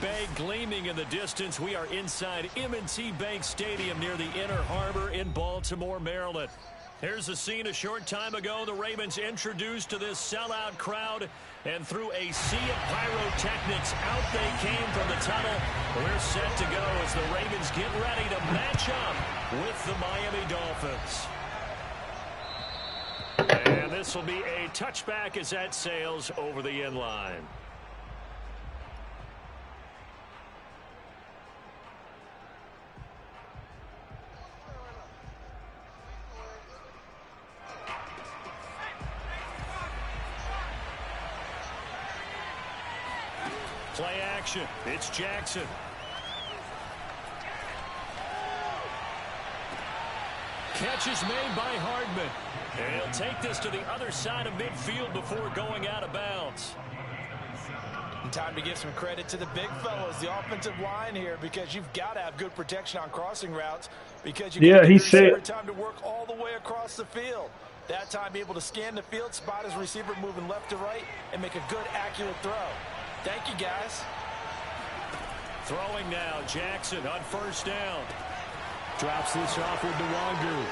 Bay gleaming in the distance. We are inside M&T Bank Stadium near the Inner Harbor in Baltimore, Maryland. Here's the scene a short time ago. The Ravens introduced to this sellout crowd, and through a sea of pyrotechnics, out they came from the tunnel. We're set to go as the Ravens get ready to match up with the Miami Dolphins. And this will be a touchback as that sails over the end line. Play action. It's Jackson. Catch is made by Hardman. And he'll take this to the other side of midfield before going out of bounds. And time to give some credit to the big fellas, the offensive line here, because you've got to have good protection on crossing routes, because you he said time to work all the way across the field. That time be able to scan the field, spot his receiver moving left to right, and make a good, accurate throw. Thank you, guys. Throwing now, Jackson on first down. Drops this off with Nwangu.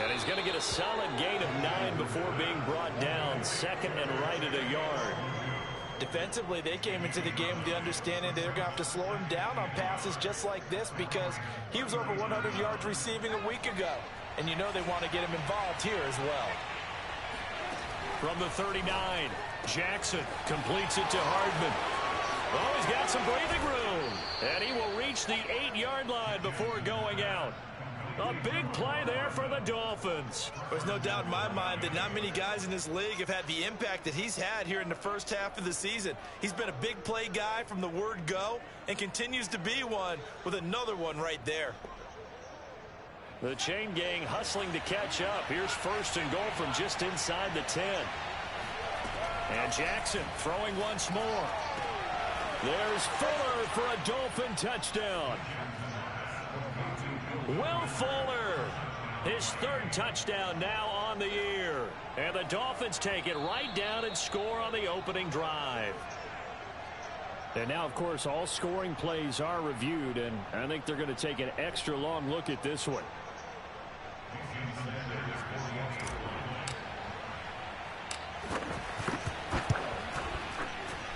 And he's going to get a solid gain of 9 before being brought down. Second and right at a yard. Defensively, they came into the game with the understanding they're going to have to slow him down on passes just like this, because he was over 100 yards receiving a week ago. And you know they want to get him involved here as well. From the 39, Jackson completes it to Hardman. Oh, he's got some breathing room. And he will reach the 8-yard line before going out. A big play there for the Dolphins. There's no doubt in my mind that not many guys in this league have had the impact that he's had here in the first half of the season. He's been a big play guy from the word go and continues to be one with another one right there. The chain gang hustling to catch up. Here's first and goal from just inside the 10. And Jackson throwing once more. There's Fuller for a Dolphin touchdown. Will Fuller, his third touchdown now on the year. And the Dolphins take it right down and score on the opening drive. And now, of course, all scoring plays are reviewed, and I think they're going to take an extra long look at this one.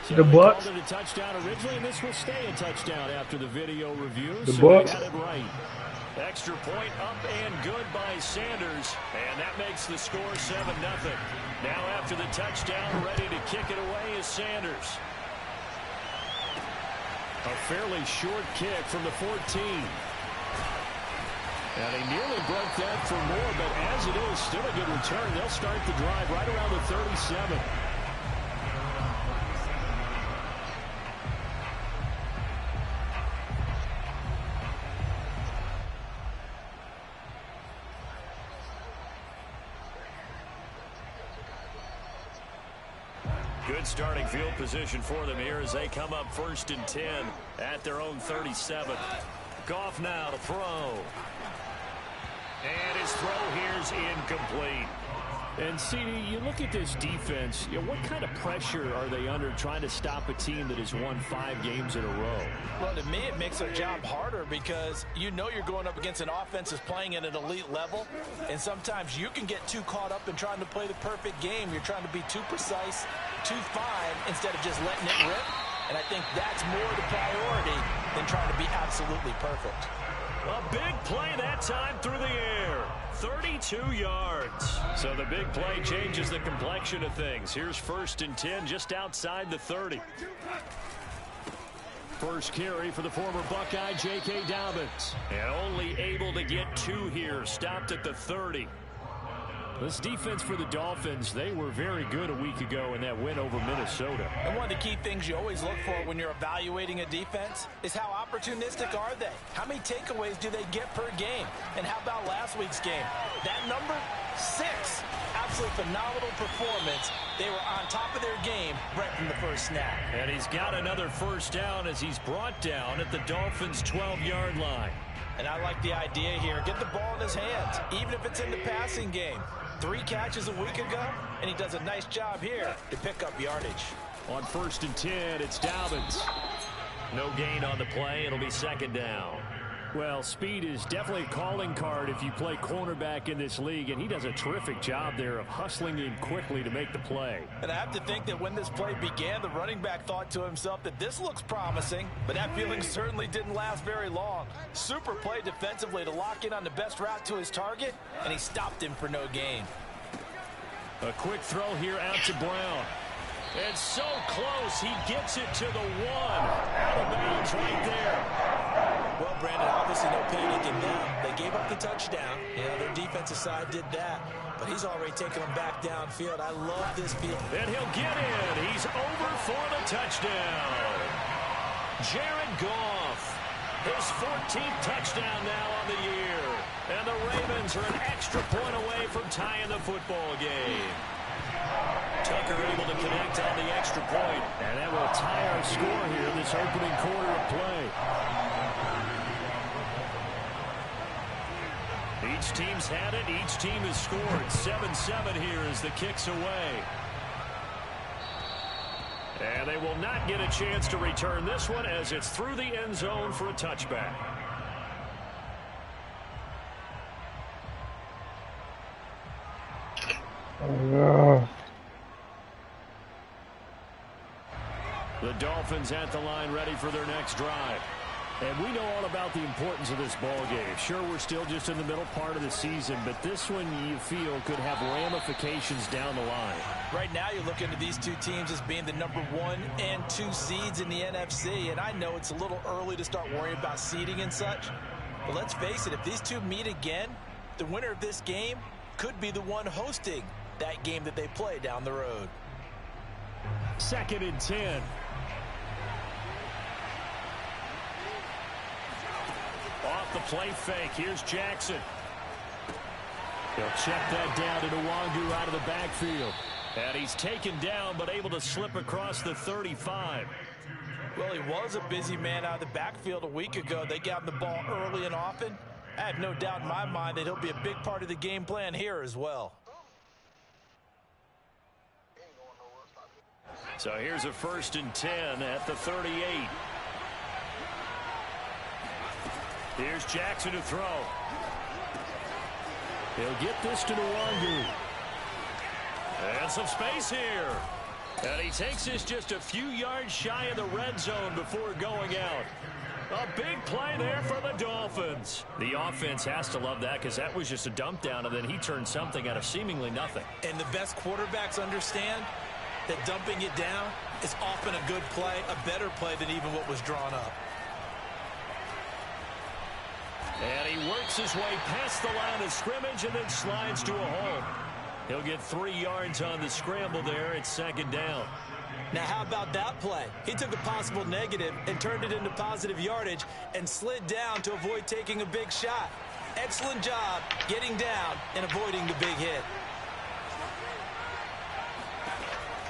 The Bucs. Called it a touchdown originally, and this will stay a touchdown after the video review. The so Bucs. They had it right. Extra point up and good by Sanders. And that makes the score 7-0. Now after the touchdown, ready to kick it away is Sanders. A fairly short kick from the 14. And he nearly broke that for more, but as it is, still a good return. They'll start the drive right around the 37. Good starting field position for them here as they come up 1st and 10 at their own 37. Goff now to throw. And his throw here's incomplete. And, CD, you look at this defense, what kind of pressure are they under trying to stop a team that has won 5 games in a row? Well, to me, it makes their job harder because you know you're going up against an offense that's playing at an elite level, and sometimes you can get too caught up in trying to play the perfect game. You're trying to be too precise, too fine, instead of just letting it rip, and I think that's more the priority than trying to be absolutely perfect. A big play that time through the air. 32 yards. So the big play changes the complexion of things. Here's 1st and 10 just outside the 30. First carry for the former Buckeye, J.K. Dobbins. And only able to get 2 here. Stopped at the 30. This defense for the Dolphins, they were very good a week ago in that win over Minnesota. And one of the key things you always look for when you're evaluating a defense is how opportunistic are they? How many takeaways do they get per game? And how about last week's game? That number, 6. Absolutely phenomenal performance. They were on top of their game right from the first snap. And he's got another first down as he's brought down at the Dolphins' 12-yard line. And I like the idea here. Get the ball in his hands, even if it's in the passing game. 3 catches a week ago, and he does a nice job here to pick up yardage. On 1st and 10, it's Dobbins. No gain on the play. It'll be second down. Well, speed is definitely a calling card if you play cornerback in this league, and he does a terrific job there of hustling in quickly to make the play. And I have to think that when this play began, the running back thought to himself that this looks promising, but that feeling certainly didn't last very long. Super play defensively to lock in on the best route to his target, and he stopped him for no gain. A quick throw here out to Brown. It's so close, he gets it to the 1. Out of bounds right there. Well, Brandon, obviously no panic in them. They gave up the touchdown. You know, their defensive side did that, but he's already taken them back downfield. I love this field. And he'll get in. He's over for the touchdown. Jared Goff, his 14th touchdown now on the year. And the Ravens are an extra point away from tying the football game. Tucker able to connect on the extra point. And that will tie our score here in this opening quarter of play. Each team's had it. Each team has scored. 7-7 here as the kick's away. And they will not get a chance to return this one as it's through the end zone for a touchback. The Dolphins at the line ready for their next drive. And we know all about the importance of this ball game. Sure, we're still just in the middle part of the season, but this one you feel could have ramifications down the line. Right now you're looking at these two teams as being the number 1 and 2 seeds in the NFC, and I know it's a little early to start worrying about seeding and such, but let's face it, if these two meet again, the winner of this game could be the one hosting that game that they play down the road. 2nd and 10. Off the play fake. Here's Jackson. He'll check that down to Nwangu out of the backfield. And he's taken down but able to slip across the 35. Well, he was a busy man out of the backfield a week ago. They got him the ball early and often. I have no doubt in my mind that he'll be a big part of the game plan here as well. So here's a 1st and 10 at the 38. Here's Jackson to throw. He'll get this to Nwangu. And some space here. And he takes this just a few yards shy of the red zone before going out. A big play there for the Dolphins. The offense has to love that because that was just a dump down, and then he turned something out of seemingly nothing. And the best quarterbacks understand that dumping it down is often a good play, a better play than even what was drawn up. And he works his way past the line of scrimmage and then slides to a hole. He'll get 3 yards on the scramble there. It's 2nd down. Now, how about that play? He took a possible negative and turned it into positive yardage and slid down to avoid taking a big shot. Excellent job getting down and avoiding the big hit.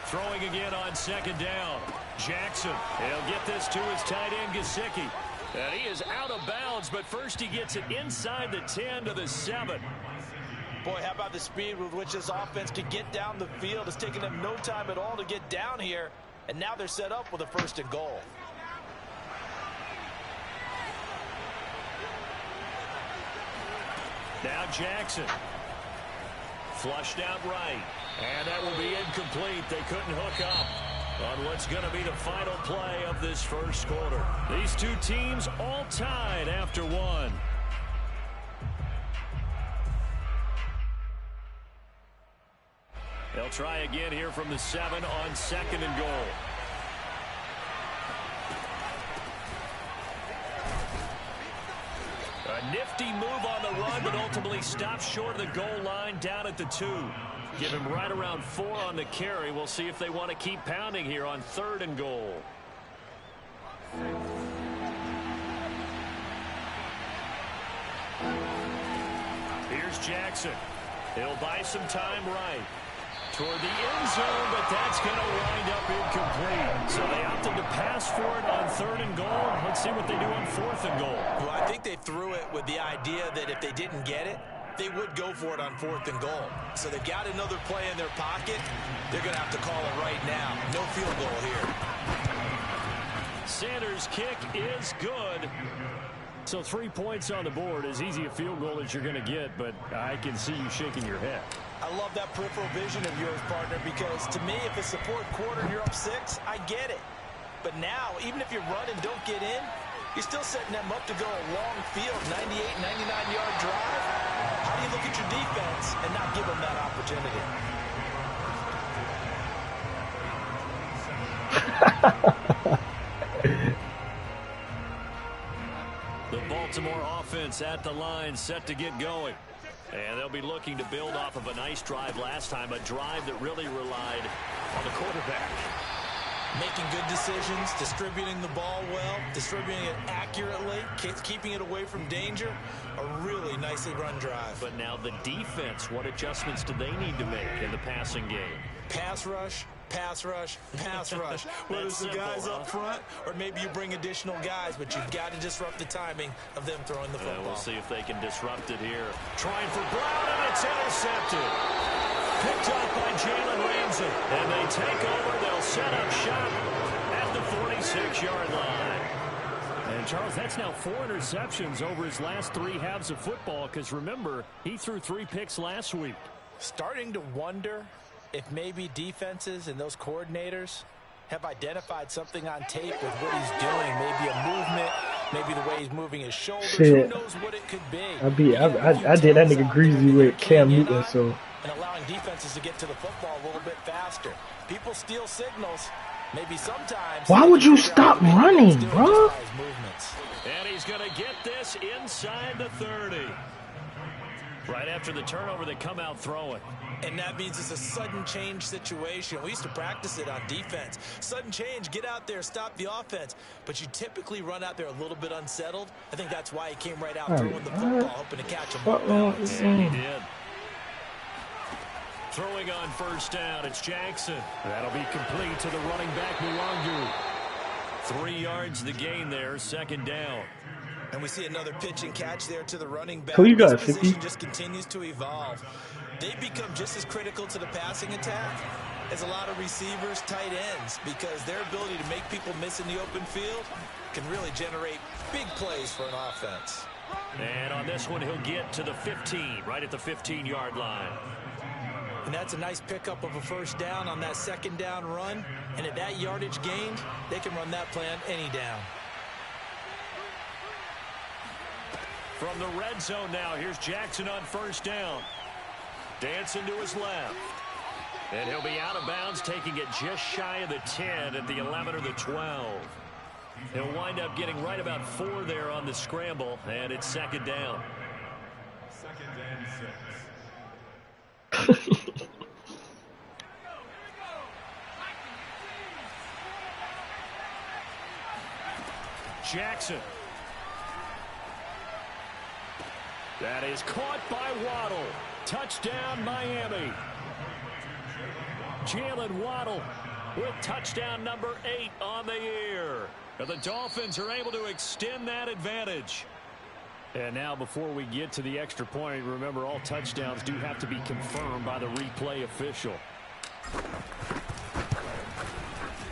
Throwing again on 2nd down. Jackson, he'll get this to his tight end, Gesicki. And he is out of bounds, but first he gets it inside the 10 to the 7. Boy, how about the speed with which this offense can get down the field? It's taken them no time at all to get down here, and now they're set up with a 1st and goal. Now Jackson. Flushed out right. And that will be incomplete. They couldn't hook up on what's going to be the final play of this 1st quarter. These two teams all tied after 1. They'll try again here from the 7 on 2nd and goal. A nifty move on the run, but ultimately stops short of the goal line down at the 2. Give him right around 4 on the carry. We'll see if they want to keep pounding here on 3rd and goal. Here's Jackson. He'll buy some time right. Toward the end zone, but that's going to wind up incomplete. So they opted to pass for it on 3rd and goal. Let's see what they do on 4th and goal. Well, I think they threw it with the idea that if they didn't get it, they would go for it on 4th and goal. So they've got another play in their pocket. They're going to have to call it right now. No field goal here. Sanders' kick is good. So 3 points on the board, as easy a field goal as you're going to get, but I can see you shaking your head. I love that peripheral vision of yours, partner, because to me, if it's the fourth quarter and you're up 6, I get it. But now, even if you run and don't get in, you're still setting them up to go a long field, 98, 99-yard drive. How do you look at your defense and not give them that opportunity? The Baltimore offense at the line, set to get going. And they'll be looking to build off of a nice drive last time, a drive that really relied on the quarterback. Making good decisions, distributing the ball well, distributing it accurately, keeping it away from danger. A really nicely run drive. But now the defense, what adjustments do they need to make in the passing game? Pass rush, pass rush, pass rush. Whether it's the guys up front or maybe you bring additional guys, but you've got to disrupt the timing of them throwing the football. We'll see if they can disrupt it here. Trying for Brown, and it's intercepted. Picked up by Jalen Ramsey. And they take over. They'll set up shop at the 46-yard line. And, Charles, that's now 4 interceptions over his last 3 halves of football, because, remember, he threw 3 picks last week. Starting to wonder if maybe defenses and those coordinators have identified something on tape with what he's doing. Maybe a movement, maybe the way he's moving his shoulders. Shit. Who knows what it could be? I did that nigga greasy with Cam Newton, so. And allowing defenses to get to the football a little bit faster. People steal signals. Maybe sometimes. Why would you stop running, bro? And he's going to get this inside the 30. Right after the turnover, they come out throwing. And that means it's a sudden change situation. We used to practice it on defense. Sudden change, get out there, stop the offense. But you typically run out there a little bit unsettled. I think that's why he came right out throwing the football, hoping to catch him. And he did. Throwing on first down, it's Jackson. That'll be complete to the running back, Mulangu. 3 yards the gain there, second down. And we see another pitch and catch there to the running back. Who you got, this 50? position just continues to evolve. They become just as critical to the passing attack as a lot of receivers, tight ends, because their ability to make people miss in the open field can really generate big plays for an offense. And on this one, he'll get to the 15, right at the 15-yard line. And that's a nice pickup of a first down on that second down run. And at that yardage gained, they can run that play on any down. From the red zone now, here's Jackson on first down. Dancing to his left. And he'll be out of bounds, taking it just shy of the 10 at the 11 or the 12. He'll wind up getting right about 4 there on the scramble, and it's second down. Second and 6. Jackson. That is caught by Waddle. Touchdown, Miami. Jalen Waddle with touchdown number 8 on the year. And the Dolphins are able to extend that advantage. And now, before we get to the extra point, remember, all touchdowns do have to be confirmed by the replay official.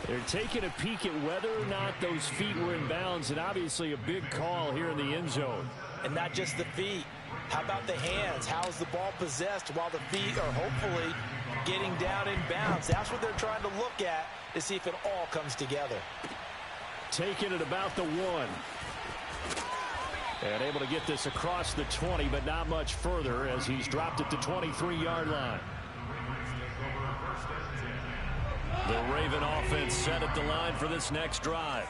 They're taking a peek at whether or not those feet were in bounds, and obviously a big call here in the end zone. And not just the feet. How about the hands? How is the ball possessed while the feet are hopefully getting down in bounds? That's what they're trying to look at to see if it all comes together. Taking it about the 1. And able to get this across the 20, but not much further as he's dropped it to 23-yard line. The Raven offense set at the line for this next drive.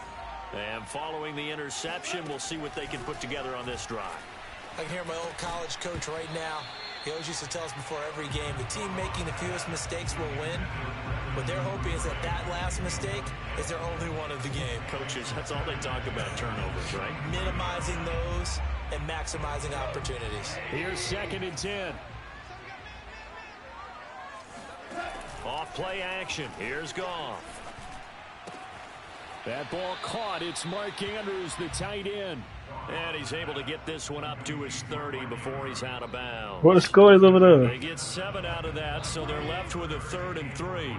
And following the interception, we'll see what they can put together on this drive. I can hear my old college coach right now. He always used to tell us before every game, the team making the fewest mistakes will win. What they're hoping is that last mistake is their only one of the game. Coaches, that's all they talk about, turnovers, right? Minimizing those and maximizing opportunities. Here's second and 10. Off play action. Here's Goff. That ball caught. It's Mark Andrews, the tight end. And he's able to get this one up to his 30 before he's out of bounds. What the score is over there? They get 7 out of that, so they're left with a 3rd and 3.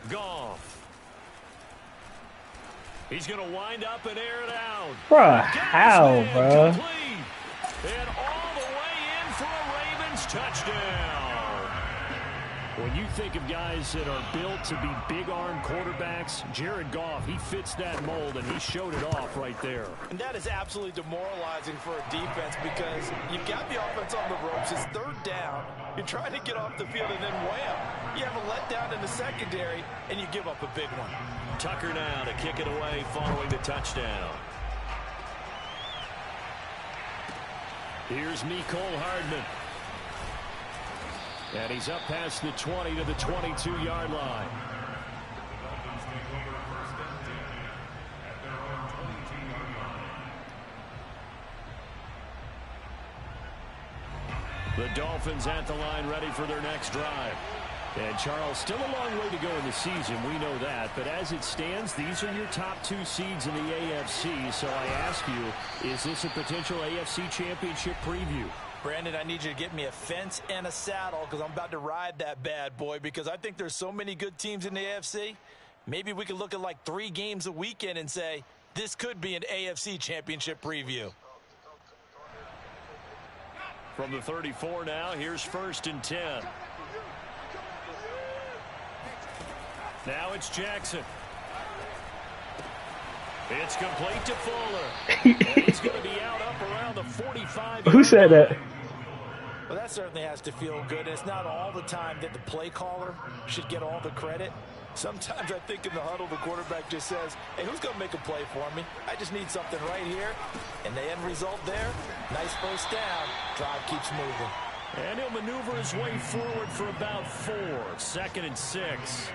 Goff. He's going to wind up and air it out. Bruh, how, bruh? Complete. And all the way in for a Ravens touchdown. When you think of guys that are built to be big-arm quarterbacks, Jared Goff, he fits that mold, and he showed it off right there. And that is absolutely demoralizing for a defense because you've got the offense on the ropes. It's third down. You're trying to get off the field, and then wham, you have a letdown in the secondary, and you give up a big one. Tucker now to kick it away following the touchdown. Here's Mecole Hardman. And he's up past the 20 to the 22-yard line. The Dolphins at the line ready for their next drive. And Charles, still a long way to go in the season, we know that. But as it stands, these are your top 2 seeds in the AFC. So I ask you, is this a potential AFC championship preview? Brandon, I need you to get me a fence and a saddle because I'm about to ride that bad boy because I think there's so many good teams in the AFC. Maybe we could look at like 3 games a weekend and say, this could be an AFC championship preview. From the 34 now, here's 1st and 10. Now it's Jackson. It's complete to Fuller. And he's going to be out up around the 45. Who said that? Well, that certainly has to feel good. It's not all the time that the play caller should get all the credit. Sometimes I think in the huddle, the quarterback just says, hey, who's going to make a play for me? I just need something right here. And the end result there, nice first down. Drive keeps moving. And he'll maneuver his way forward for about 4. 2nd and 6.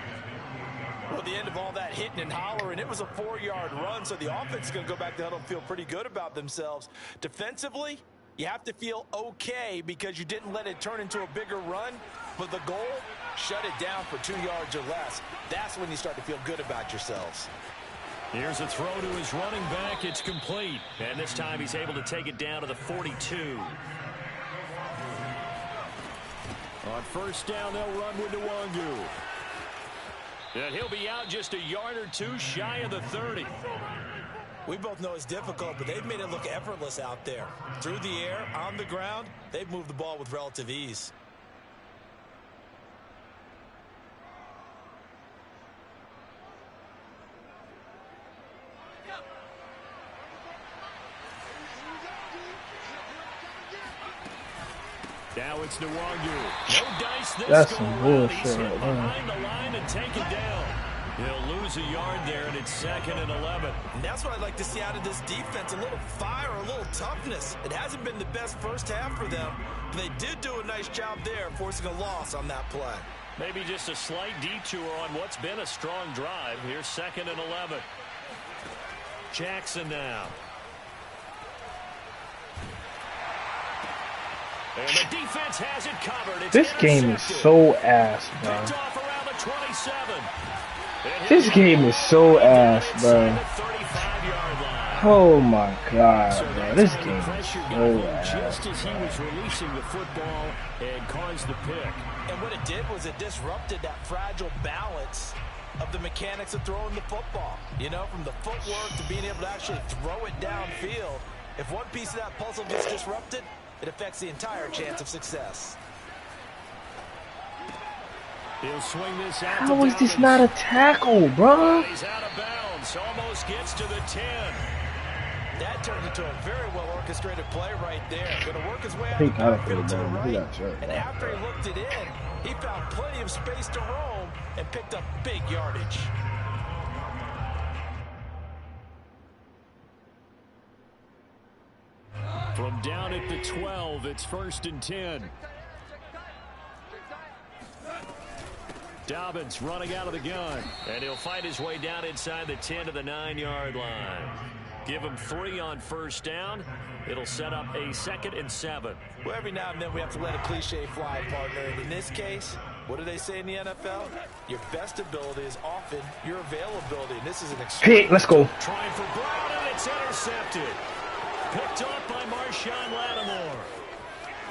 Well, the end of all that hitting and hollering, it was a 4-yard run, so the offense is going to go back to the huddle and feel pretty good about themselves. Defensively, you have to feel okay because you didn't let it turn into a bigger run, but the goal, shut it down for 2 yards or less. That's when you start to feel good about yourselves. Here's a throw to his running back. It's complete. And this time he's able to take it down to the 42. On 1st down, they'll run with Nwangu. And he'll be out just a yard or 2 shy of the 30. We both know it's difficult, but they've made it look effortless out there. Through the air, on the ground, they've moved the ball with relative ease. Now it's Nwangu. No dice this That's go some around. bullshit He's hit right there. behind the line and taken down. He'll lose a yard there, and it's 2nd and 11. And that's what I'd like to see out of this defense, a little fire, a little toughness. It hasn't been the best first half for them, but they did do a nice job there, forcing a loss on that play. Maybe just a slight detour on what's been a strong drive. Here's 2nd and 11. Jackson now. And the defense has it covered. It's This game is so ass, bro. Picked off around the 27. This game is so ass, bro. Inside the 35-yard line. Oh my god, bro. This That's game how the is pressure got so him ass. just as he was releasing the football and caused the pick. And what it did was it disrupted that fragile balance of the mechanics of throwing the football. You know, from the footwork to being able to actually throw it downfield. If one piece of that puzzle gets disrupted, it affects the entire chance of success. He'll swing this out. How is this not a tackle, bro? He's out of bounds. Almost gets to the 10. That turned into a very well-orchestrated play right there. Going to work his way out He of the got it, backfield to the bro. He right. got hurt, And bro. after he looked it in, he found plenty of space to roam and picked up big yardage. From down at the 12, it's 1st and 10. Dobbins running out of the gun. And he'll fight his way down inside the 10 to the 9-yard line. Give him 3 on 1st down. It'll set up a 2nd and 7. Well, every now and then we have to let a cliche fly, partner. And in this case, what do they say in the NFL? Your best ability is often your availability. And this is an extreme. Pick, let's go. Trying for Brown, and it's intercepted. Picked off by Marshawn Lattimore.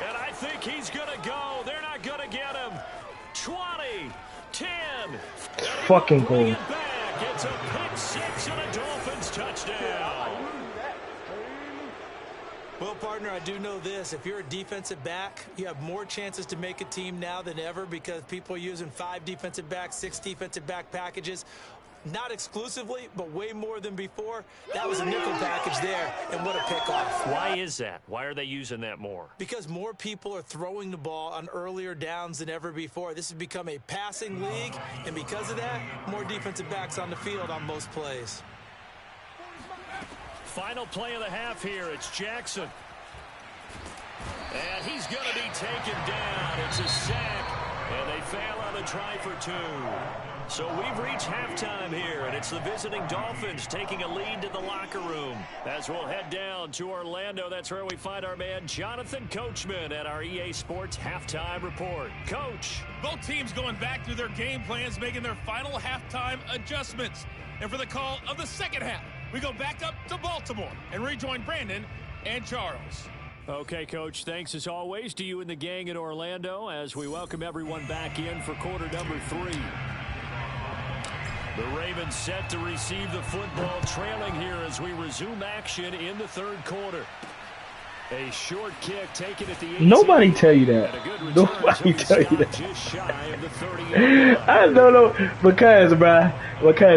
And I think he's going to go. They're not going to get him. 20, 10. Fucking goal. It back. It's a pick six and a Dolphins touchdown. Well, partner, I do know this. If you're a defensive back, you have more chances to make a team now than ever because people are using 5 defensive backs, 6 defensive back packages. Not exclusively, but way more than before. That was a nickel package there, and what a pickoff. Why is that? Why are they using that more? Because more people are throwing the ball on earlier downs than ever before. This has become a passing league, and because of that, more defensive backs on the field on most plays. Final play of the half here. It's Jackson. And he's going to be taken down. It's a sack, and they fail on the try for 2. So we've reached halftime here, and it's the visiting Dolphins taking a lead to the locker room. As we'll head down to Orlando, that's where we find our man Jonathan Coachman at our EA Sports Halftime Report. Coach. Both teams going back through their game plans, making their final halftime adjustments. And for the call of the second half, we go back up to Baltimore and rejoin Brandon and Charles. Okay, Coach, thanks as always to you and the gang in Orlando as we welcome everyone back in for quarter number 3. The Ravens set to receive the football, trailing here as we resume action in the third quarter. A short kick taken at the 18. Nobody tell you that. Nobody tell you that. Just shy of the 30. I don't know because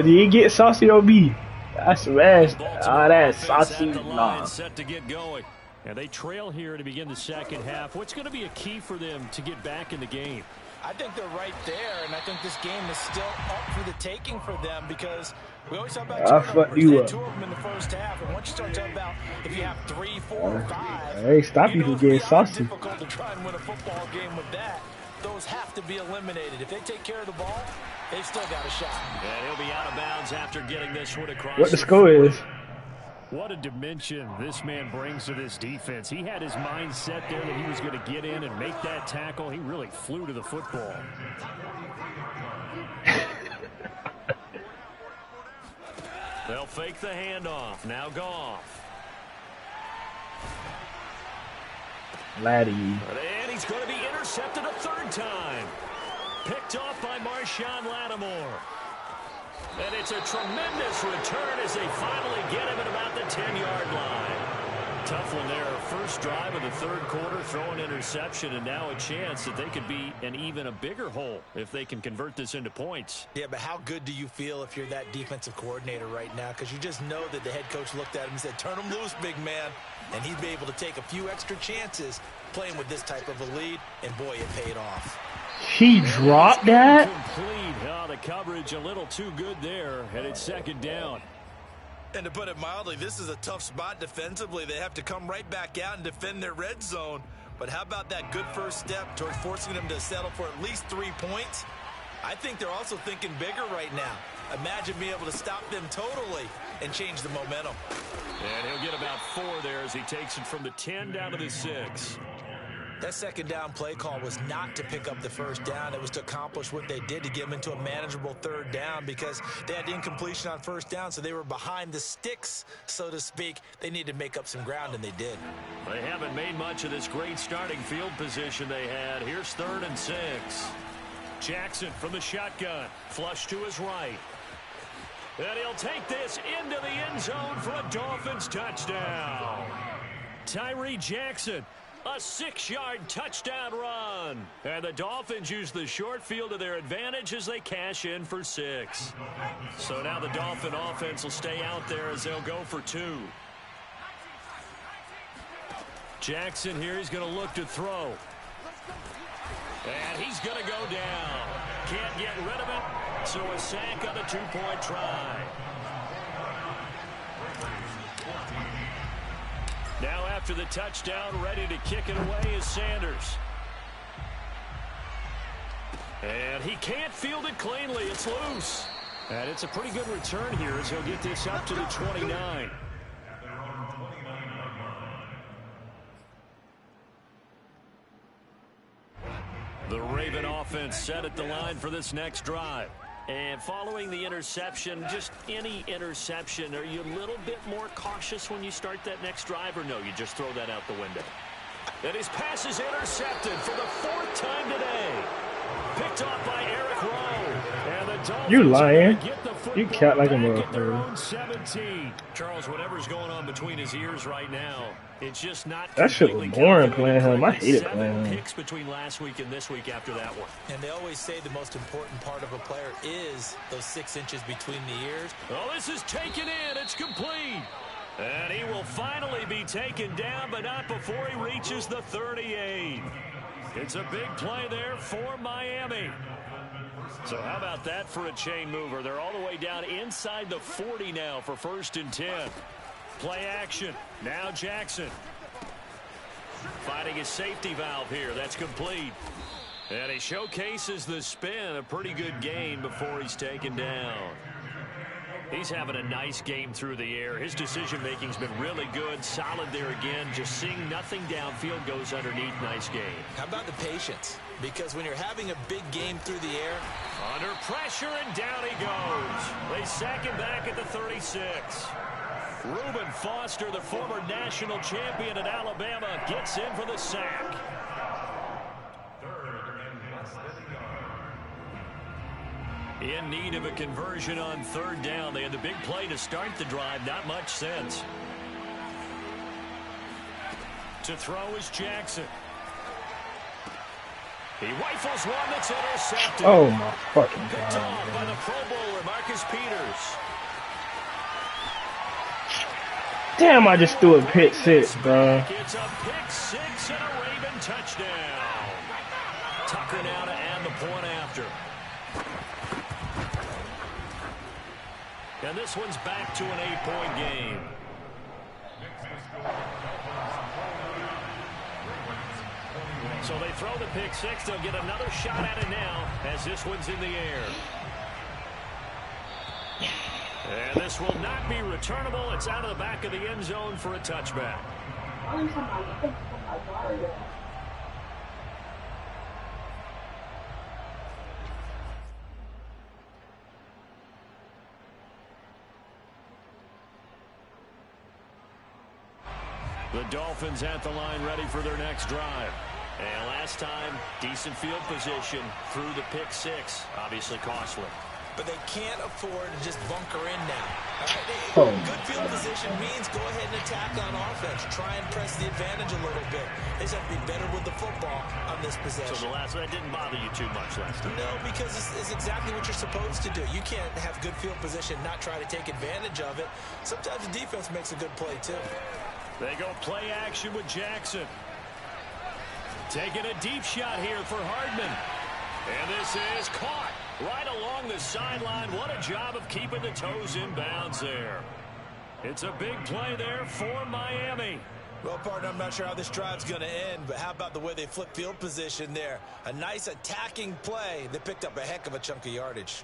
you get saucy on me. I smashed all that saucy. Nah. Set to get going. And they trail here to begin the second half. What's going to be a key for them to get back in the game? I think they're right there, and I think this game is still up for the taking for them because we always talk about turnovers. They had 2 of them in the first half, and once you start talking about if you have 3, 4, or 5, hey, stop you from getting saucy. It's difficult to try and win a football game with that. Those have to be eliminated. If they take care of the ball, they've still got a shot. And he'll be out of bounds after getting this one across. What the score is? What a dimension this man brings to this defense. He had his mind set there that he was going to get in and make that tackle. He really flew to the football. They'll fake the handoff. Now Goff. Laddie. And he's going to be intercepted a 3rd time. Picked off by Marshawn Lattimore. And it's a tremendous return as they finally get him at about the 10-yard line. Tough one there. First drive of the 3rd quarter, throwing interception, and now a chance that they could be in even a bigger hole if they can convert this into points. Yeah, but how good do you feel if you're that defensive coordinator right now? Because you just know that the head coach looked at him and said, turn him loose, big man. And he'd be able to take a few extra chances playing with this type of a lead, and boy, it paid off. He dropped that? Complete. Oh, the coverage a little too good there, and it's 2nd down. And to put it mildly, this is a tough spot defensively. They have to come right back out and defend their red zone. But how about that good first step towards forcing them to settle for at least 3 points? I think they're also thinking bigger right now. Imagine being able to stop them totally and change the momentum. And he'll get about 4 there as he takes it from the 10 down to the 6. That 2nd down play call was not to pick up the 1st down. It was to accomplish what they did to get them into a manageable 3rd down because they had incompletion on 1st down, so they were behind the sticks, so to speak. They needed to make up some ground, and they did. They haven't made much of this great starting field position they had. Here's 3rd and 6. Jackson from the shotgun. Flush to his right. And he'll take this into the end zone for a Dolphins touchdown. Tyree Jackson. A 6-yard touchdown run. And the Dolphins use the short field to their advantage as they cash in for 6. So now the Dolphin offense will stay out there as they'll go for 2. Jackson here, he's going to look to throw. And he's going to go down. Can't get rid of it. So a sack on a 2-point try. Now after the touchdown, ready to kick it away is Sanders. And he can't field it cleanly. It's loose. And it's a pretty good return here as he'll get this up to the 29. The Raven offense set at the line for this next drive. And following the interception, just any interception, are you a little bit more cautious when you start that next drive, or no, you just throw that out the window? And his pass is intercepted for the 4th time today. Picked off by Eric Rowe. And the Dolphins You lying. get the You football cat like a back at their motherfucker. own 17. Charles, whatever's going on between his ears right now, it's just not That shit was completely boring calculated playing him. I correctly. hated 7 playing him. picks between last week and this week after that one. And they always say the most important part of a player is those 6 inches between the ears. Oh, this is taken in. It's complete. And he will finally be taken down, but not before he reaches the 38. It's a big play there for Miami. So how about that for a chain mover? They're all the way down inside the 40 now for 1st and 10. Play action. Now Jackson. Finding his safety valve here. That's complete. And he showcases the spin. A pretty good gain before he's taken down. He's having a nice game through the air. His decision-making's been really good. Solid there again. Just seeing nothing downfield goes underneath. Nice game. How about the patience? Because when you're having a big game through the air. Under pressure, and down he goes. They sack him back at the 36. Reuben Foster, the former national champion at Alabama, gets in for the sack. In need of a conversion on 3rd down. They had the big play to start the drive. Not much sense. To throw is Jackson. He rifles one that's intercepted. Oh my fucking Picked god. off by the Pro Bowler, Marcus Peters. Damn, I just threw a pick 6, bro. It's a pick 6 and a Raven touchdown. Tucker now to add the point after. And this one's back to an 8-point game. So they throw the pick 6. They'll get another shot at it now as this one's in the air. And this will not be returnable. It's out of the back of the end zone for a touchback. The Dolphins at the line ready for their next drive. And last time, decent field position through the pick 6. Obviously costly. But they can't afford to just bunker in now. Oh. Good field position means go ahead and attack on offense. Try and press the advantage a little bit. They just have to be better with the football on this possession. So the last one, that didn't bother you too much last time? No, because it's exactly what you're supposed to do. You can't have good field position, not try to take advantage of it. Sometimes the defense makes a good play, too. They go play action with Jackson. Taking a deep shot here for Hardman. And this is caught right along the sideline. What a job of keeping the toes in bounds there. It's a big play there for Miami. Well, partner, I'm not sure how this drive's going to end, but how about the way they flip field position there? A nice attacking play. They picked up a heck of a chunk of yardage.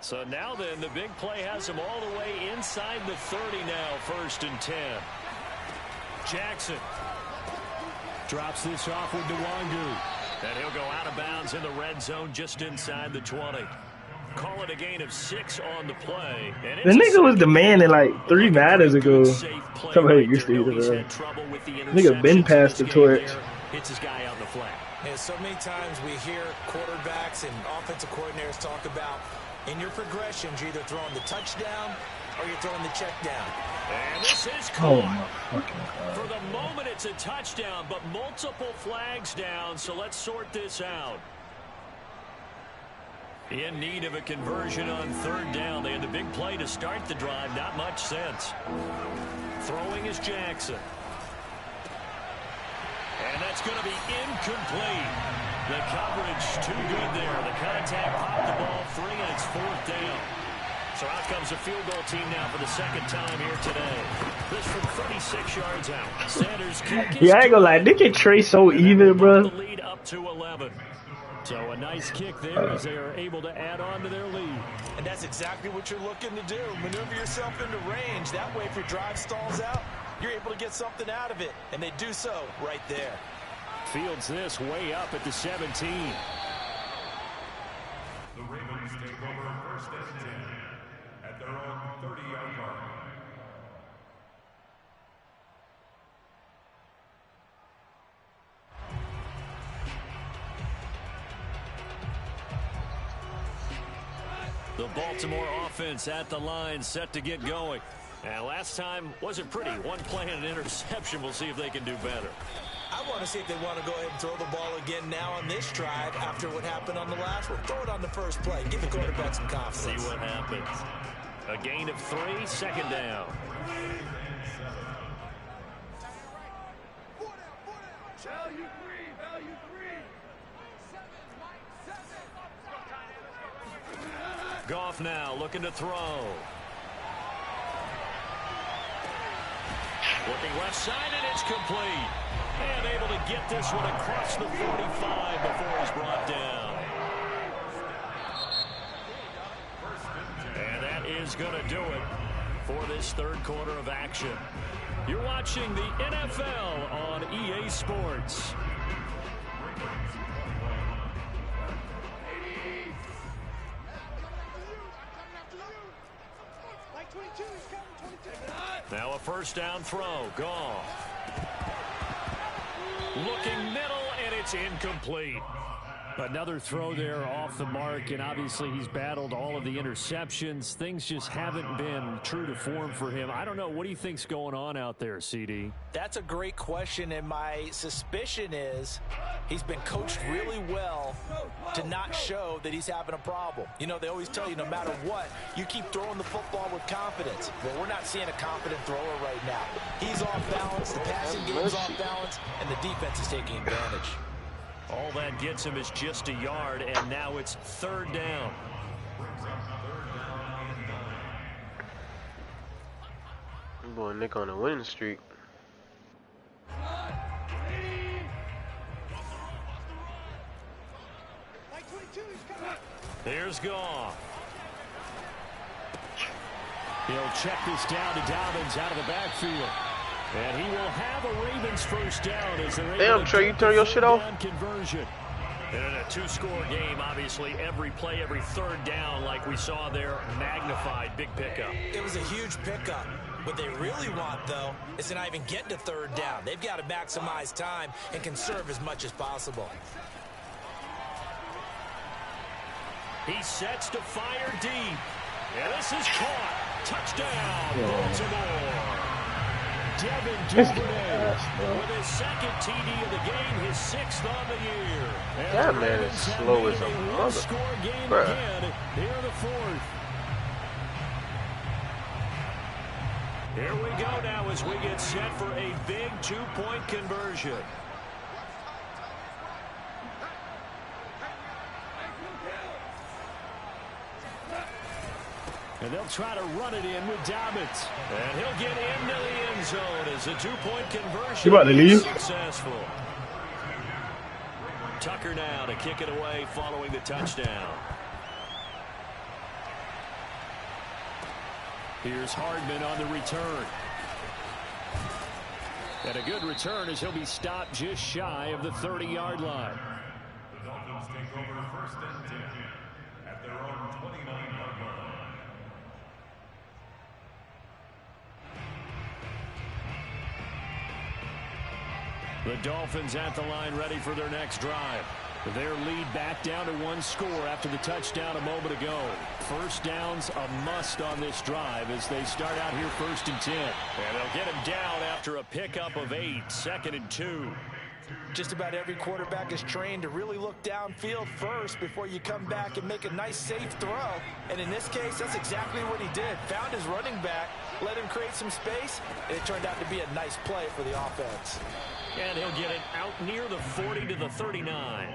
So now then, the big play has them all the way inside the 30 now, 1st and 10. Jackson drops this off with Nwangu. And he'll go out of bounds in the red zone just inside the 20. Call it a gain of 6 on the play. And The nigga was demanding like 3 matters ago. Somebody used to do that. Nigga been past the torch. Hits his guy out in the flat. And so many times we hear quarterbacks and offensive coordinators talk about in your progressions, you're either throwing the touchdown or you're throwing the check down. And this is Oh caught. my fucking god. For the moment, it's a touchdown, but multiple flags down, so let's sort this out. In need of a conversion on 3rd down. They had the big play to start the drive. Not much sense. Throwing is Jackson. And that's going to be incomplete. The coverage too good there. The contact popped the ball free, and it's 4th down. So out comes a field goal team now for the 2nd time here today. This from 36 yards out. Sanders kick is Yeah, I ain't gonna lie. They can trace so even, bro. the lead up to 11. So a nice kick there as they are able to add on to their lead. And that's exactly what you're looking to do. Maneuver yourself into range. That way, if your drive stalls out, you're able to get something out of it. And they do so right there. Fields this way up at the 17. The Ravens take over 1st and 10 at their own 30-yard line. The Baltimore offense at the line, set to get going. And last time wasn't pretty. One play and an interception. We'll see if they can do better. I want to see if they want to go ahead and throw the ball again now on this drive after what happened on the last one. Throw it on the first play. Give the quarterback some confidence. See what happens. A gain of 3, second down. Goff now looking to throw. Looking left side, and it's complete. And able to get this one across the 45 before he's brought down. And that is going to do it for this third quarter of action. You're watching the NFL on EA Sports. Now a first down throw. Goff. Looking middle, and it's incomplete. Another throw there off the mark, and obviously he's battled all of the interceptions. Things just haven't been true to form for him. I don't know. What do you think's going on out there, CD? That's a great question, and my suspicion is he's been coached really well to not show that he's having a problem. You know, they always tell you no matter what, you keep throwing the football with confidence. Well, we're not seeing a confident thrower right now. He's off balance, the passing game's off balance, and the defense is taking advantage. All that gets him is just a yard, and now it's third down. Boy, Nick on a winning streak. Here's Goff. He'll check this down to Dobbins out of the backfield. And he will have a Ravens first down as they're Damn, Trey, you turn your shit off? Conversion. And in a two-score game, obviously, every play, every third down, like we saw there, magnified. Big pickup. It was a huge pickup. What they really want, though, is to not even get to third down. They've got to maximize time and conserve as much as possible. He sets to fire deep. And this is caught. Touchdown, Baltimore. Devin Duvernay with his second TD of the game, his 6th on the year. And that man is slow as a mother. Score game Bruh. again here in the fourth. Here we go now as we get set for a big 2-point conversion. And they'll try to run it in with Dobbins. And he'll get into the end zone as a 2-point conversion You about to leave? is successful. Tucker now to kick it away following the touchdown. Here's Hardman on the return. And a good return as he'll be stopped just shy of the 30-yard line. The Dolphins take over first and 10 at their own 29-yard line. The Dolphins at the line ready for their next drive. Their lead back down to 1 score after the touchdown a moment ago. First down's a must on this drive as they start out here 1st and 10. And they'll get him down after a pickup of 8, 2nd and 2. Just about every quarterback is trained to really look downfield first before you come back and make a nice, safe throw. And in this case, that's exactly what he did. Found his running back, let him create some space, and it turned out to be a nice play for the offense. And he'll get it out near the 40 to the 39.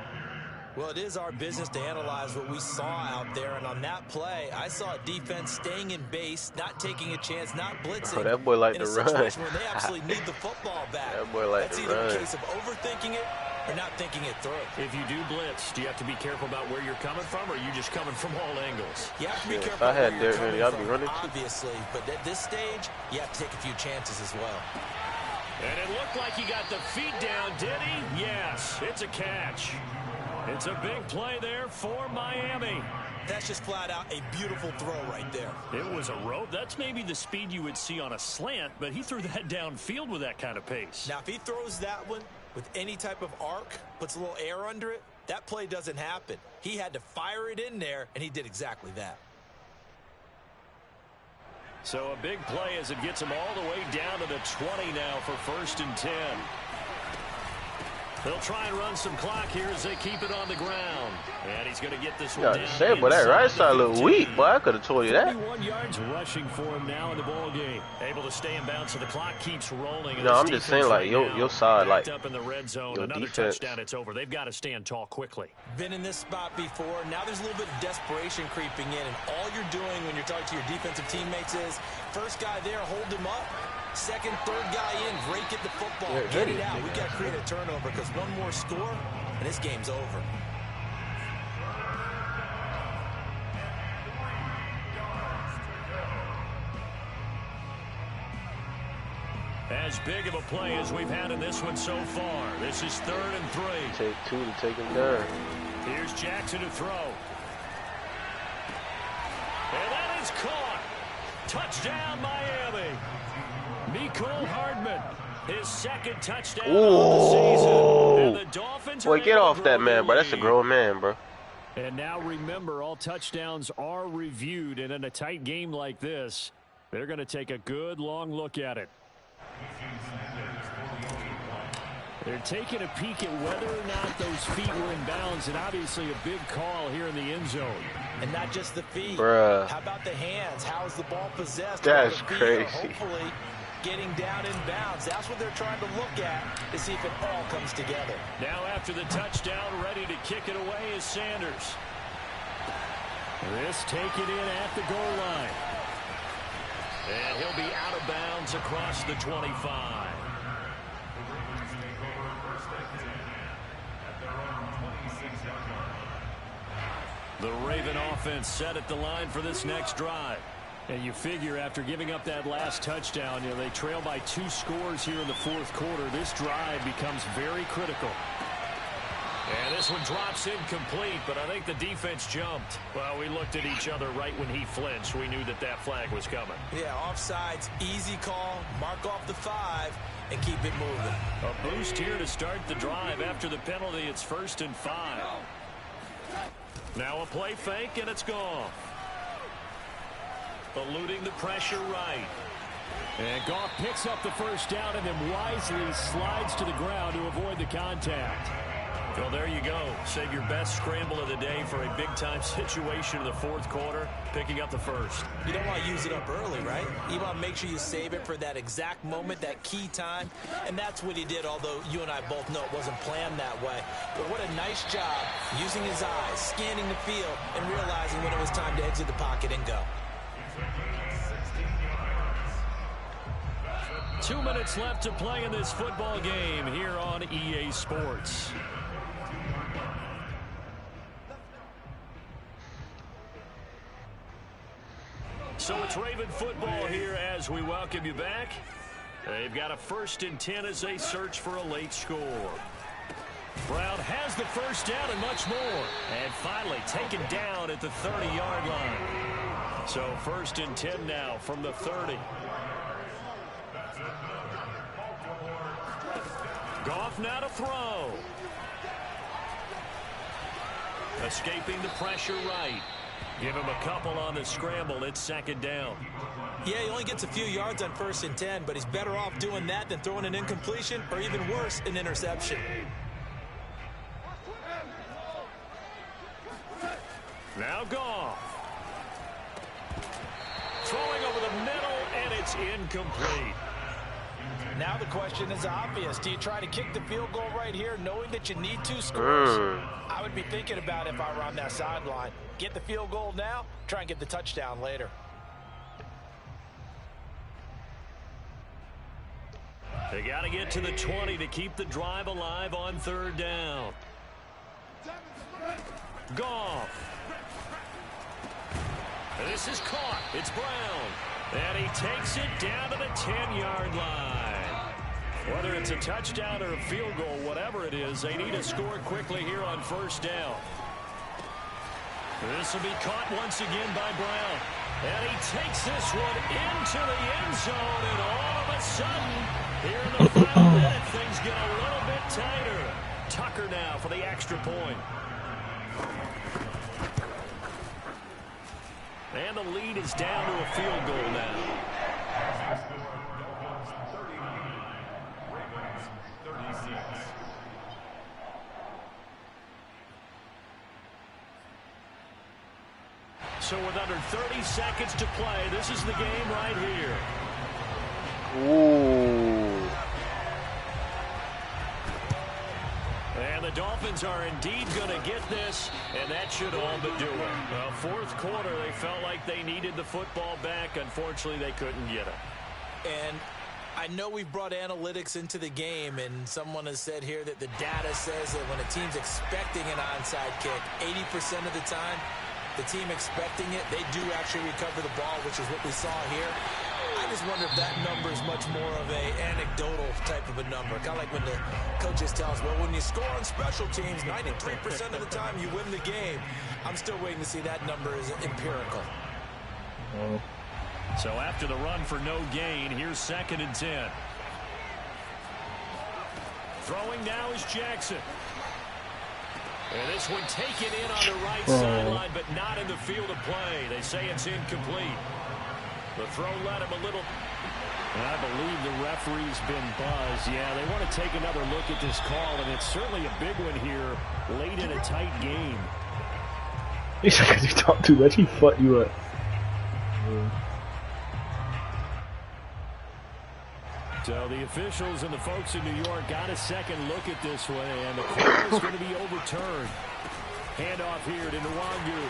Well, it is our business to analyze what we saw out there, and on that play, I saw a defense staying in base, not taking a chance, not blitzing. Oh, that boy like to run. Situation where they absolutely need the football back. That boy like That's to either run. a case of overthinking it or not thinking it through. If you do blitz, do you have to be careful about where you're coming from, or are you just coming from all angles? You have to be Yeah, if careful I had where you're Derrick Henry, coming I'd be from, running too. obviously, but at this stage, you have to take a few chances as well. And it looked like he got the feet down, did he? Yes, it's a catch. It's a big play there for Miami. That's just flat out a beautiful throw right there. It was a rope. That's maybe the speed you would see on a slant, but he threw that downfield with that kind of pace. Now, if he throws that one with any type of arc, puts a little air under it, that play doesn't happen. He had to fire it in there, and he did exactly that. So a big play as it gets him all the way down to the 20 now for 1st and 10. They'll try and run some clock here as they keep it on the ground. And he's going to get this one down. Say, but that right side look weak, boy. I could have told you that. 41 yards rushing for him now in the ball game. Able to stay in bounds, so the clock keeps rolling. No, I'm just saying, like, your side, like, up in the red zone. your Another defense. touchdown, it's over. They've got to stand tall quickly. Been in this spot before. Now there's a little bit of desperation creeping in, and all you're doing when you're talking to your defensive teammates is, first guy there, hold him up. Second, third guy in, break at the football, get it out. We've got to create a turnover because one more score, and this game's over. As big of a play as we've had in this one so far. This is 3rd and 3. Take 2 to take him down. Here's Jackson to throw. And that is caught. Touchdown, Miami. Mecole Hardman, his 2nd touchdown of the season. And the Dolphins Boy, get off that man, bro. That's a grown man, bro. And now remember, all touchdowns are reviewed. And in a tight game like this, they're going to take a good long look at it. They're taking a peek at whether or not those feet were in bounds, and obviously a big call here in the end zone. And not just the feet. Bruh. How about the hands? How is the ball possessed? That's the feet crazy. Hopefully getting down in bounds. That's what they're trying to look at to see if it all comes together. Now after the touchdown, ready to kick it away is Sanders. This taken in at the goal line. And he'll be out of bounds across the 25. The Raven offense set at the line for this next drive. And you figure after giving up that last touchdown, they trail by 2 scores here in the 4th quarter. This drive becomes very critical. And this one drops incomplete, but I think the defense jumped. Well, we looked at each other right when he flinched. We knew that that flag was coming. Yeah, offsides, easy call, mark off the 5, and keep it moving. A boost here to start the drive after the penalty. It's 1st and 5. Now a play fake, and it's gone. Eluding the pressure right. And Goff picks up the first down and then wisely slides to the ground to avoid the contact. Well, there you go. Save your best scramble of the day for a big-time situation in the 4th quarter, picking up the first. You don't want to use it up early, right? You want to make sure you save it for that exact moment, that key time. And that's what he did, although you and I both know it wasn't planned that way. But what a nice job using his eyes, scanning the field, and realizing when it was time to exit the pocket and go. 2 minutes left to play in this football game here on EA Sports. So it's Raven football here as we welcome you back. They've got a 1st and 10 as they search for a late score. Brown has the first down and much more. And finally taken down at the 30-yard line. So 1st and 10 now from the 30. Goff now to throw. Escaping the pressure right. Give him a couple on the scramble. It's 2nd down. Yeah, he only gets a few yards on 1st and 10, but he's better off doing that than throwing an incompletion or even worse, an interception. Now Goff. Throwing over the middle, and it's incomplete. Now the question is obvious. Do you try to kick the field goal right here knowing that you need 2 scores? I would be thinking about if I were on that sideline. Get the field goal now, try and get the touchdown later. They got to get to the 20 to keep the drive alive on 3rd down. Goff. This is caught. It's Brown. And he takes it down to the 10-yard line. Whether it's a touchdown or a field goal, whatever it is, they need to score quickly here on 1st down. This will be caught once again by Brown. And he takes this one into the end zone, and all of a sudden, here in the final minute, things get a little bit tighter. Tucker now for the extra point. And the the lead is down to a field goal now. So with under 30 seconds to play, this is the game right here. Ooh. And the Dolphins are indeed going to get this, and that should all but do it. Well, fourth quarter, they felt like they needed the football back. Unfortunately, they couldn't get it. And I know we've brought analytics into the game, and someone has said here that the data says that when a team's expecting an onside kick, 80% of the time, the team expecting it, they do actually recover the ball, which is what we saw here. I just wonder if that number is much more of a anecdotal type of a number. Kind of like when the coaches tell us, well, when you score on special teams, 93% of the time you win the game. I'm still waiting to see that number is empirical. So after the run for no gain, here's 2nd and 10. Throwing now is Jackson. And this one taken in on the right sideline, but not in the field of play. They say it's incomplete. The throw led him a little. And I believe the referee's been buzzed. Yeah, they want to take another look at this call, and it's certainly a big one here late in a tight game. It's because you talk too much, he fucked you up. So the officials and the folks in New York got a second look at this one, and the call is going to be overturned. Handoff here to Nwangu.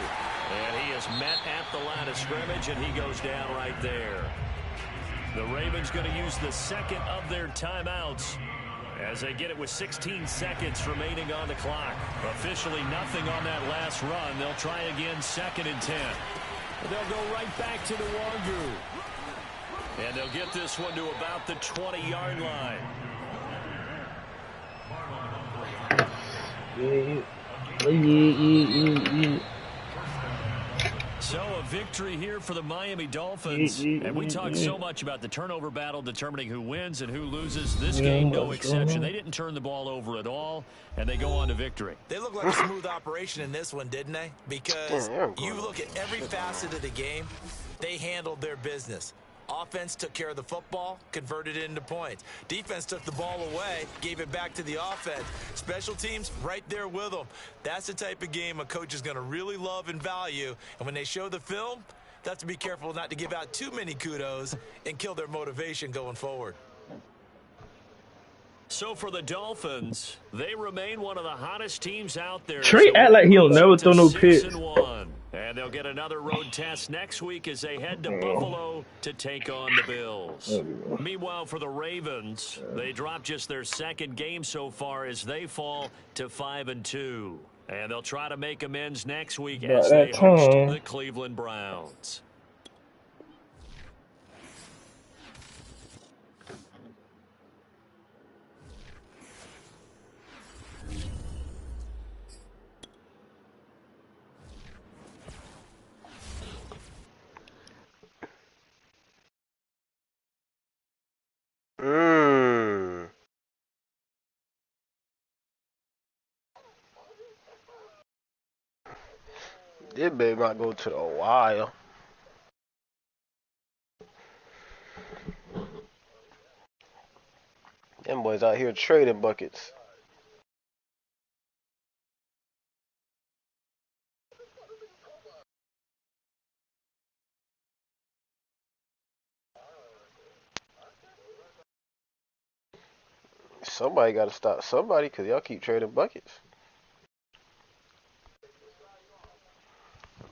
And he is met at the line of scrimmage, and he goes down right there. The Ravens going to use the second of their timeouts as they get it with 16 seconds remaining on the clock. Officially nothing on that last run. They'll try again 2nd and 10. They'll go right back to Nwangu. And they'll get this one to about the 20-yard line. So a victory here for the Miami Dolphins. And we talked so much about the turnover battle determining who wins and who loses. This game, no exception. They didn't turn the ball over at all, and they go on to victory. They look like a smooth operation in this one, didn't they? Because you look at every facet of the game, they handled their business. Offense took care of the football, converted it into points. Defense took the ball away, gave it back to the offense. Special teams, right there with them. That's the type of game a coach is going to really love and value. And when they show the film, they have to be careful not to give out too many kudos and kill their motivation going forward. So for the Dolphins, they remain one of the hottest teams out there. Trey act like he'll never throw no picks. And they'll get another road test next week as they head to Buffalo to take on the Bills. Meanwhile, for the Ravens, they dropped just their second game so far as they fall to 5-2. And they'll try to make amends next week as they host the Cleveland Browns. This better not go to the wire. Them boys out here trading buckets. Somebody got to stop somebody because y'all keep trading buckets.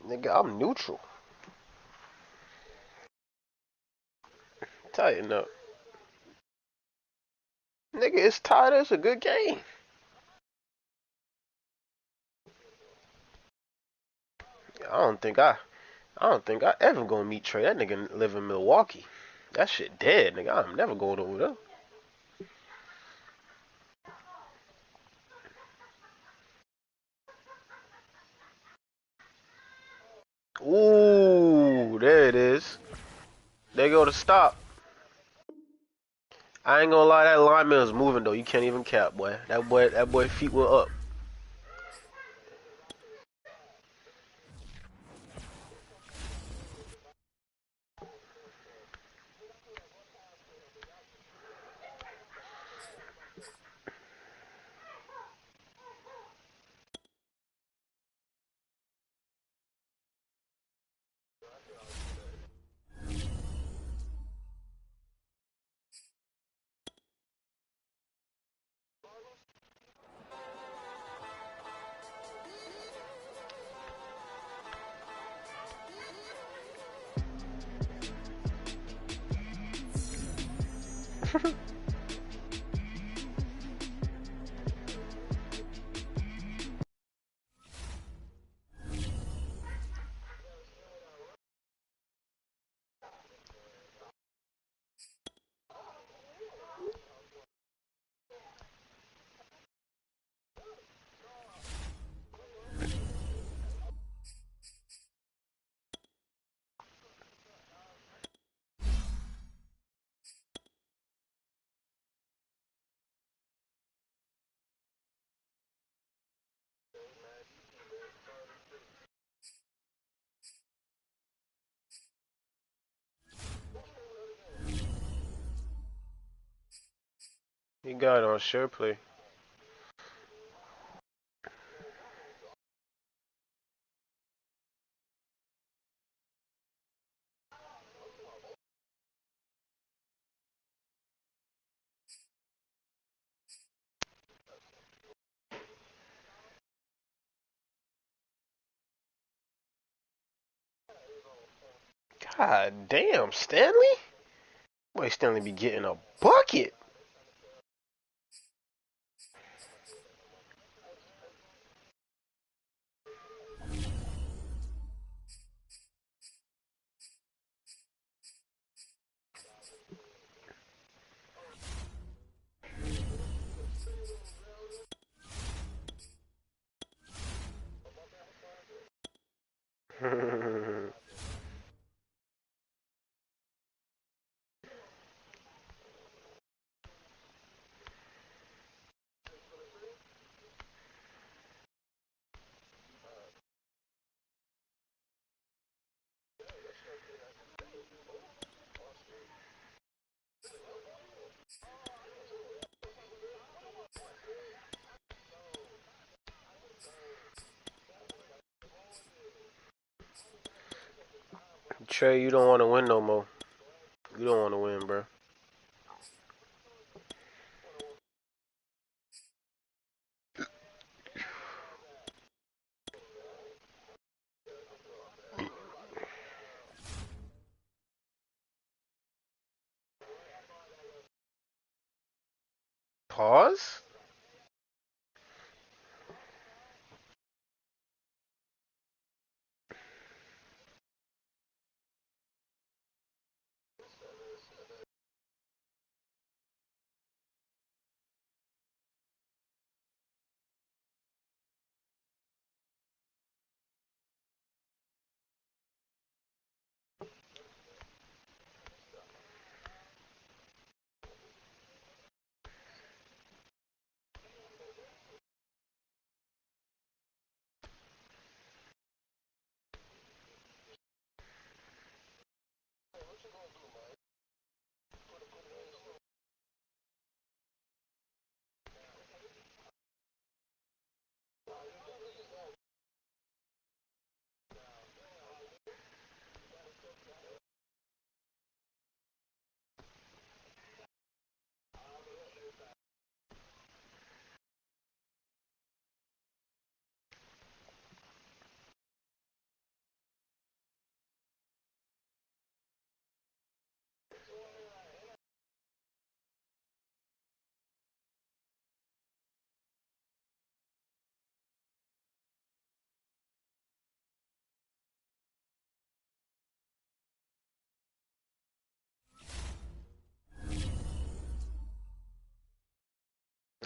Nigga, I'm neutral. Tighten up. Nigga, it's tight. It's a good game. I don't think I ever gonna meet Trey. That nigga live in Milwaukee. That shit dead, nigga. I'm never going over there. Ooh, there it is. There go to stop. I ain't gonna lie, that lineman was moving though. You can't even cap, boy. That boy feet were up. He got it on sure play. God damn, Stanley? Boy, Stanley be getting a bucket. Trey, you don't want to win no more. You don't want to win, bro. Pause?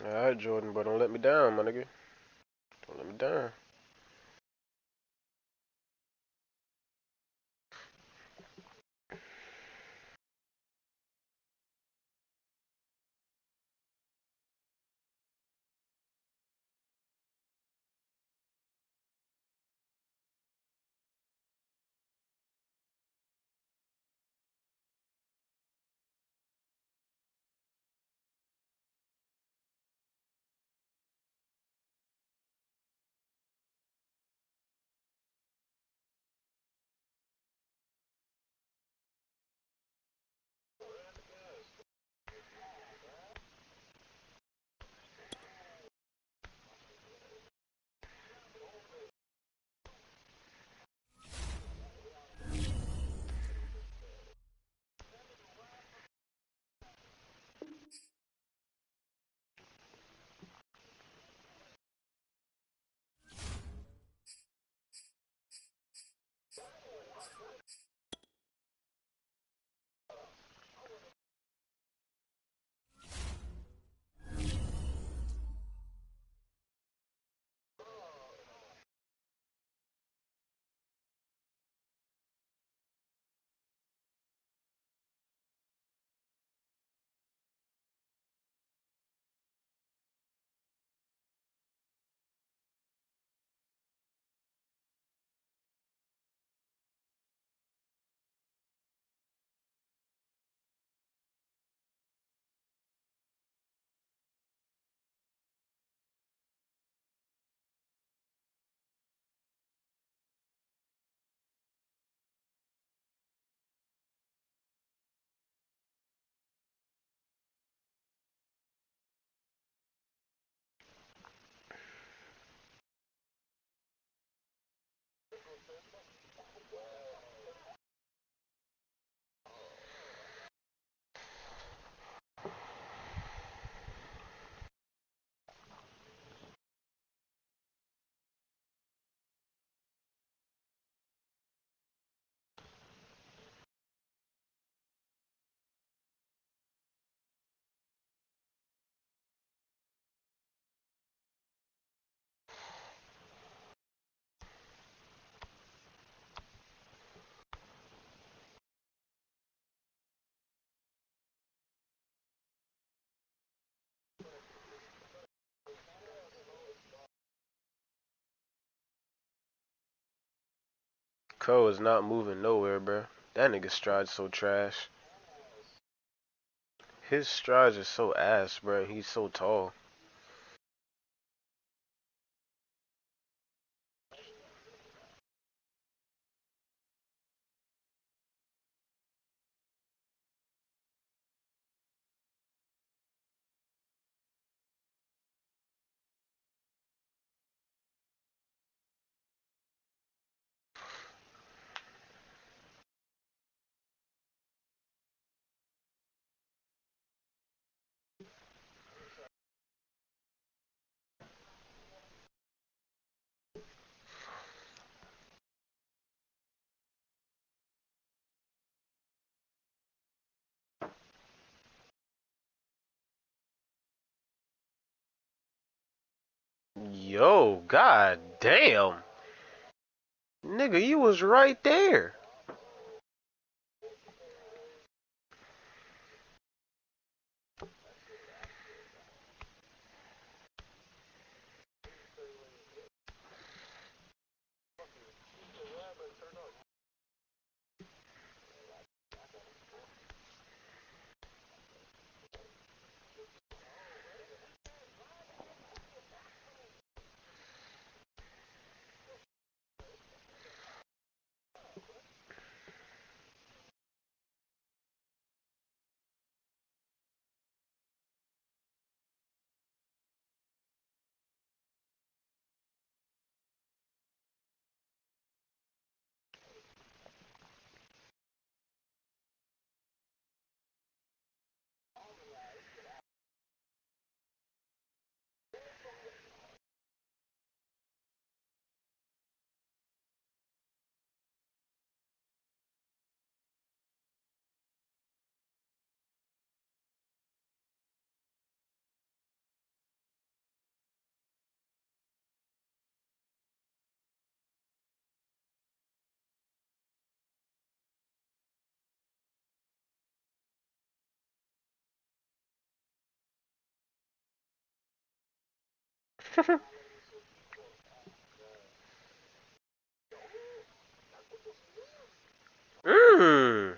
Alright, Jordan, but don't let me down, my nigga. Don't let me down. Crow is not moving nowhere, bro. That nigga stride's so trash. His strides are so ass, bro. He's so tall. Yo, god damn. Nigga, you was right there. Mmm.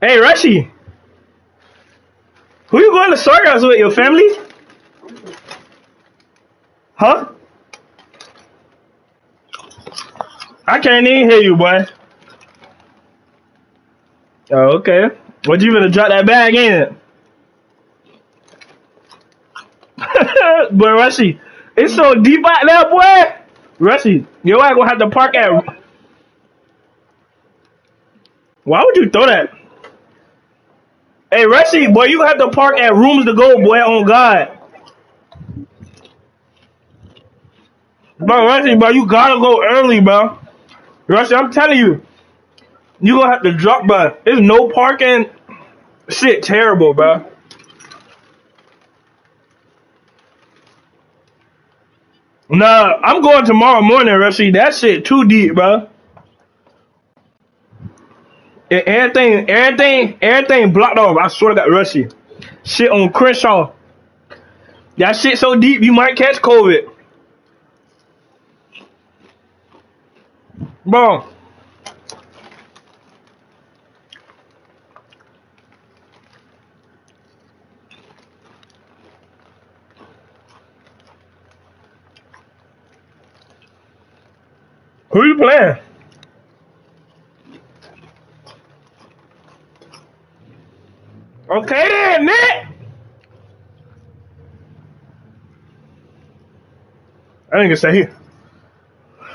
Hey, Rashi. Who you going to circus with? Your family? Huh? I can't even hear you, boy. Oh, okay. What you gonna drop that bag in? Boy, Rushy, it's so deep out there, boy. Rushy, your ass gonna have to park at. Why would you throw that? Hey, Rushy, boy, you have to park at rooms to go, boy. On God, bro, Rushy, bro, you gotta go early, bro. Rushy, I'm telling you, you gonna have to drop, bro. There's no parking. Shit, terrible, bro. Nah, I'm going tomorrow morning, Rushy. That shit too deep, bro. Everything blocked off. I swear to God, Rushy. Shit on Crenshaw. That shit so deep, you might catch COVID. Bro. Who you playing? Okay then, Nick. I didn't say here.